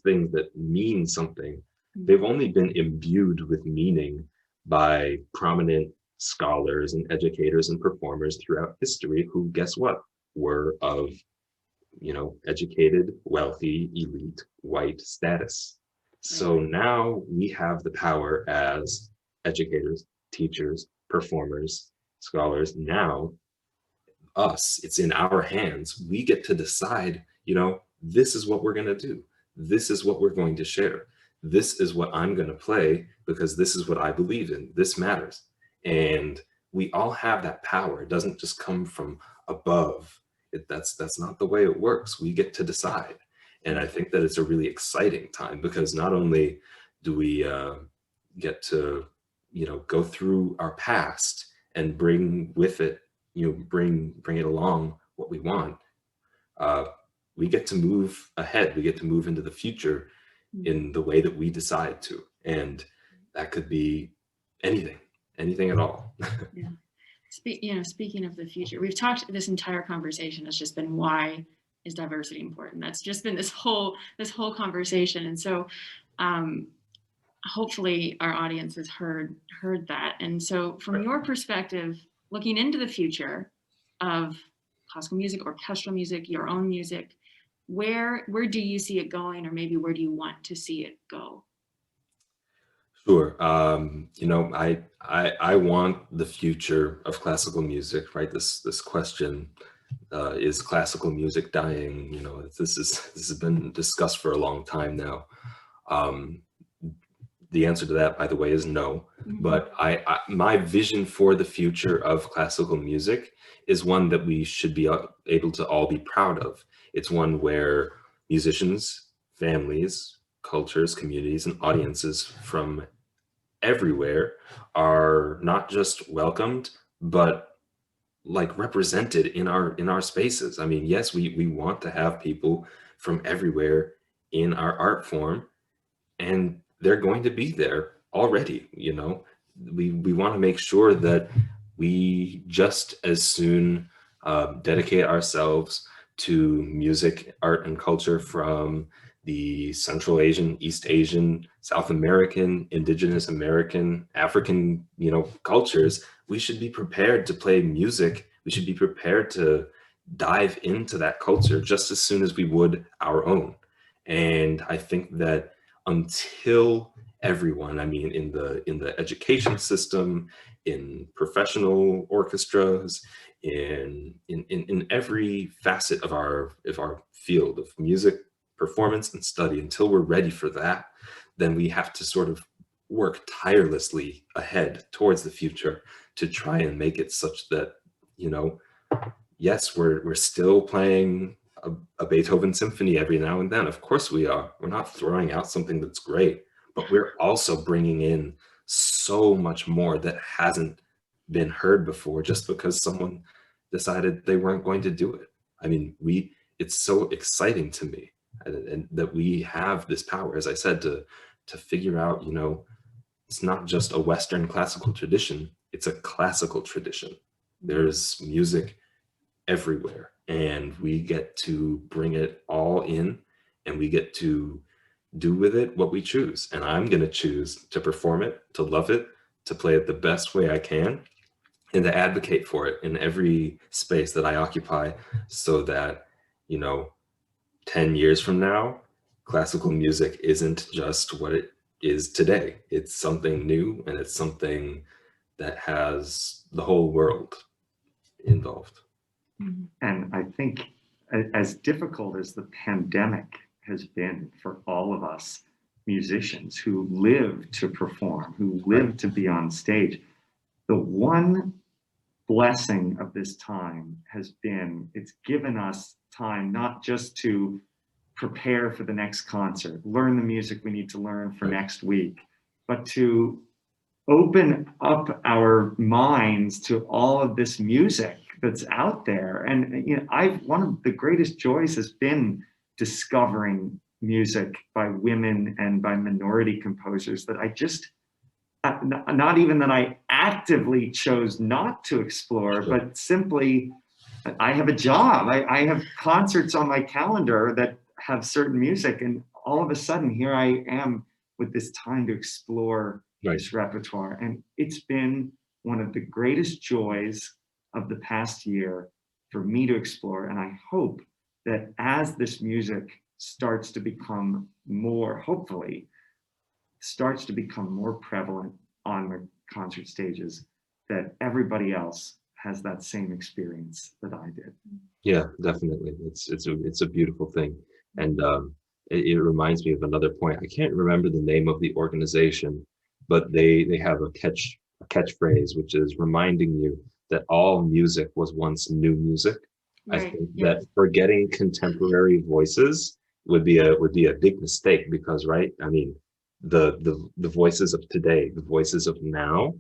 things that mean something, they've only been imbued with meaning by prominent scholars and educators and performers throughout history who, guess what, were of educated, wealthy, elite, white status. So now we have the power as educators, teachers, performers, scholars. Now it's in our hands. We get to decide, this is what we're going to do. This is what we're going to share. This is what I'm going to play because this is what I believe in. This matters. And we all have that power. It doesn't just come from above. That's not the way it works. We get to decide. And I think that it's a really exciting time because not only do we get to, go through our past and bring with it, bring it along what we want. We get to move ahead. We get to move into the future in the way that we decide to. And that could be anything at all. Yeah. Speaking of the future, we've talked, this entire conversation has just been, why is diversity important? That's just been this whole conversation. And so hopefully our audience has heard that. And so from your perspective, looking into the future of classical music, orchestral music, your own music, where do you see it going, or maybe where do you want to see it go? Sure. I want the future of classical music, right? This question, is classical music dying? This has been discussed for a long time now. The answer to that, by the way, is no. Mm-hmm. But my vision for the future of classical music is one that we should be able to all be proud of. It's one where musicians, families, cultures, communities, and audiences from everywhere are not just welcomed, but represented in our spaces. I mean, yes, we want to have people from everywhere in our art form, and they're going to be there already. We want to make sure that we just as soon dedicate ourselves to music, art, and culture from the Central Asian, East Asian, South American, Indigenous American, African, cultures, we should be prepared to play music. We should be prepared to dive into that culture just as soon as we would our own. And I think that until everyone, in the education system, in professional orchestras, in every facet of our field of music, performance, and study, until we're ready for that, then we have to sort of work tirelessly ahead towards the future to try and make it such that, yes, we're still playing a Beethoven symphony every now and then. Of course we are. We're not throwing out something that's great, but we're also bringing in so much more that hasn't been heard before just because someone decided they weren't going to do it. It's so exciting to me, and that we have this power, as I said, to figure out, it's not just a Western classical tradition, it's a classical tradition. There's music everywhere, and we get to bring it all in, and we get to do with it what we choose. And I'm going to choose to perform it, to love it, to play it the best way I can, and to advocate for it in every space that I occupy, so that, 10 years from now, classical music isn't just what it is today. It's something new, and it's something that has the whole world involved. And I think as difficult as the pandemic has been for all of us musicians who live to perform, who live to be on stage, the one blessing of this time has been, it's given us time not just to prepare for the next concert, learn the music we need to learn for next week, but to open up our minds to all of this music that's out there. And one of the greatest joys has been discovering music by women and by minority composers that I just, not even that I actively chose not to explore, but simply I have a job. I have concerts on my calendar that have certain music, and all of a sudden here I am with this time to explore this repertoire. And it's been one of the greatest joys of the past year for me to explore. And I hope that as this music starts to become more, hopefully, starts to become more prevalent on the concert stages, that everybody else has that same experience that I did. Yeah, definitely. It's a beautiful thing. And it reminds me of another point. I can't remember the name of the organization, but they have a catchphrase, which is reminding you that all music was once new music. Right. I think that forgetting contemporary voices would be a big mistake, because the voices of today, the voices of now,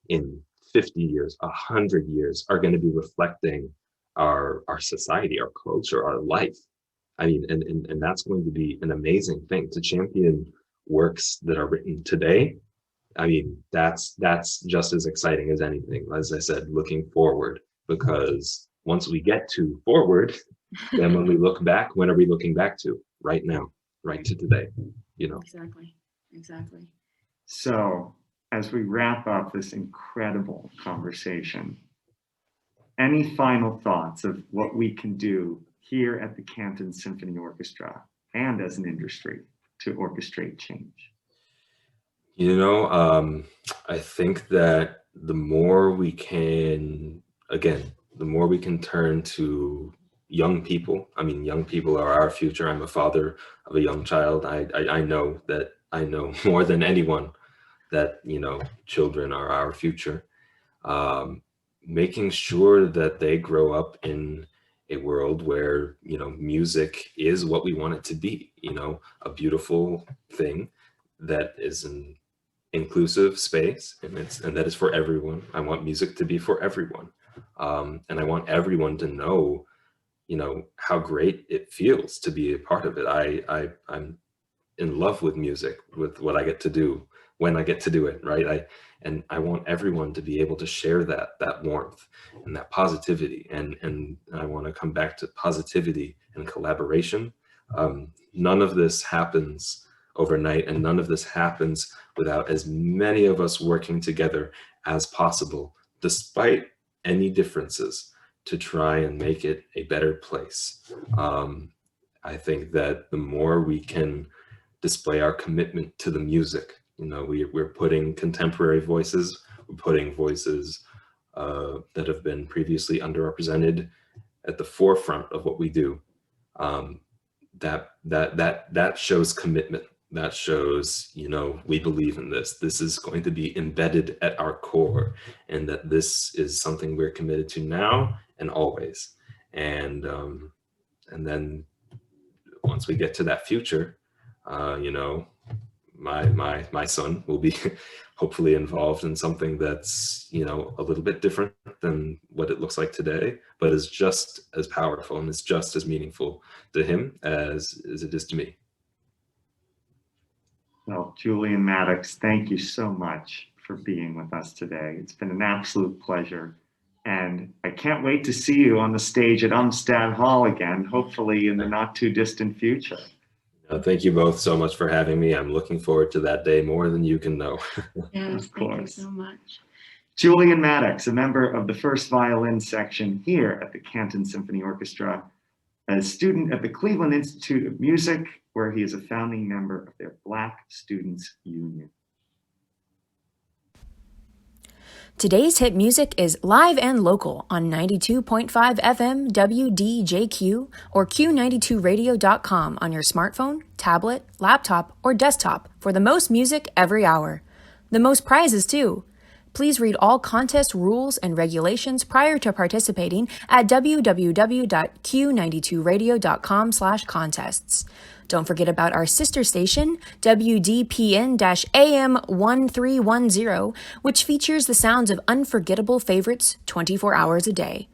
in 50 years, 100 years, are going to be reflecting our society, our culture, our life. And that's going to be an amazing thing to champion works that are written today. That's just as exciting as anything. As I said, looking forward, because once we get to forward, then when we look back, when are we looking back to? Right now, right to today, Exactly. So as we wrap up this incredible conversation, any final thoughts of what we can do here at the Canton Symphony Orchestra and as an industry to orchestrate change? I think that the more we can turn to young people. Young people are our future. I'm a father of a young child. I know that I know more than anyone that, children are our future. Making sure that they grow up in a world where, music is what we want it to be, a beautiful thing that is an inclusive space, and that is for everyone. I want music to be for everyone. And I want everyone to know, how great it feels to be a part of it. I'm in love with music, with what I get to do when I get to do it, right? I want everyone to be able to share that warmth and that positivity. And I want to come back to positivity and collaboration, None of this happens overnight, and none of this happens without as many of us working together as possible, despite any differences, to try and make it a better place. I think that the more we can display our commitment to the music, we're putting contemporary voices, we're putting voices that have been previously underrepresented at the forefront of what we do. That shows commitment. That shows, we believe in this. This is going to be embedded at our core, and that this is something we're committed to now and always. And then once we get to that future, my son will be hopefully involved in something that's, a little bit different than what it looks like today, but is just as powerful and is just as meaningful to him as it is to me. Well, Julian Maddox, thank you so much for being with us today. It's been an absolute pleasure. And I can't wait to see you on the stage at Umstad Hall again, hopefully in the not too distant future. Thank you both so much for having me. I'm looking forward to that day more than you can know. Yes, thank you so much. Julian Maddox, a member of the first violin section here at the Canton Symphony Orchestra, a student at the Cleveland Institute of Music, where he is a founding member of their Black Students Union. Today's hit music is live and local on 92.5 FM WDJQ or Q92radio.com on your smartphone, tablet, laptop, or desktop for the most music every hour. The most prizes, too. Please read all contest rules and regulations prior to participating at www.q92radio.com/contests. Don't forget about our sister station, WDPN-AM 1310, which features the sounds of unforgettable favorites 24 hours a day.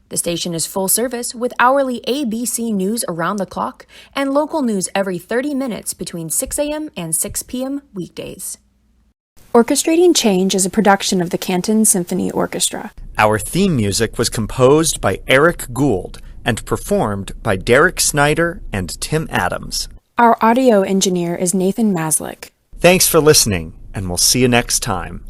The station is full service with hourly ABC news around the clock and local news every 30 minutes between 6 a.m. and 6 p.m. weekdays. Orchestrating Change is a production of the Canton Symphony Orchestra. Our theme music was composed by Eric Gould and performed by Derek Snyder and Tim Adams. Our audio engineer is Nathan Maslick. Thanks for listening, and we'll see you next time.